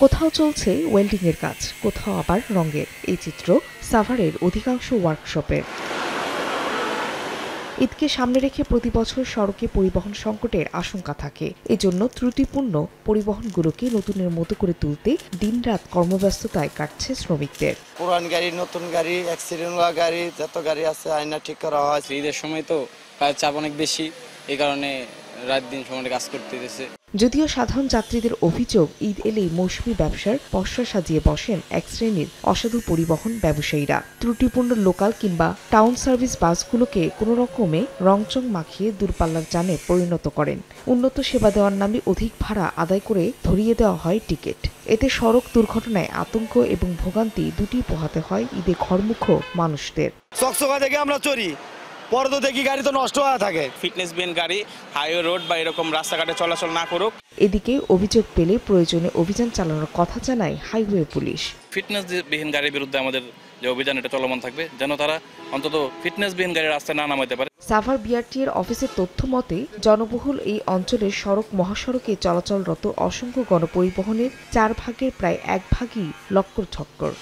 কোথাও চলছে ওয়েল্ডিং এর কাজ, কোথাও আবার রঙের। এই চিত্র সাভারের অধিকাংশ ওয়ার্কশপের। ঈদকে সামনে রেখে প্রতি বছর সড়কে পরিবহন সংকটের আশঙ্কা থাকে। এজন্য ত্রুটিপূর্ণ পরিবহনগুলোকে নতুনের মতো করে তুলতে দিনরাত কর্মব্যস্ততায় কাটছে শ্রমিকদের। পুরান গাড়ি, নতুন গাড়ি, অ্যাক্সিডেন্ট হওয়া গাড়ি, যত গাড়ি আছে আয়না ঠিক করা হয়। ঈদের সময় তো কাজের চাপ অনেক বেশি, এই কারণে রাত দিন সময় কাজ করতে দিতেছে। যদিও সাধারণ যাত্রীদের অভিযোগ, ঈদ এলেই মৌসুমি ব্যবসার পসরা সাজিয়ে বসেন এক শ্রেণীর অসাধু পরিবহন ব্যবসায়ীরা। ত্রুটিপূর্ণ লোকাল কিংবা টাউন সার্ভিস বাসগুলোকে কোনো রকমে রংচং মাখিয়ে দূরপাল্লার যানে পরিণত করেন। উন্নত সেবা দেওয়ার নামে অধিক ভাড়া আদায় করে ধরিয়ে দেওয়া হয় টিকিট। এতে সড়ক দুর্ঘটনায় আতঙ্ক এবং ভোগান্তি দুটি পোহাতে হয় ঈদে ঘরমুখ মানুষদের। চকচকা থেকে আমরা চড়ি, পরে তো দেখি গাড়ি তো নষ্ট হয়ে থাকে। ফিটনেস বিহীন গাড়ি হাইওয়ে রোড বা এরকম রাস্তাঘাটে চলাচল না করুক। এদিকে অভিযোগ পেলে প্রয়োজনে অভিযান চালানোর কথা জানায় হাইওয়ে পুলিশ। ফিটনেস বিহীন গাড়ির বিরুদ্ধে আমাদের যে অভিযান, এটা চলমান থাকবে, যেন তারা অন্তত ফিটনেস বিহীন গাড়ি রাস্তায় না নামাতে পারে। সাভার বিআরটি এর অফিসের তথ্য মতে, জনবহুল এই অঞ্চলের সড়ক মহাসড়কে চলাচলরত অসংখ্য গণপরিবহনের 4 ভাগের প্রায় 1 ভাগই লক্কর ছক্কর।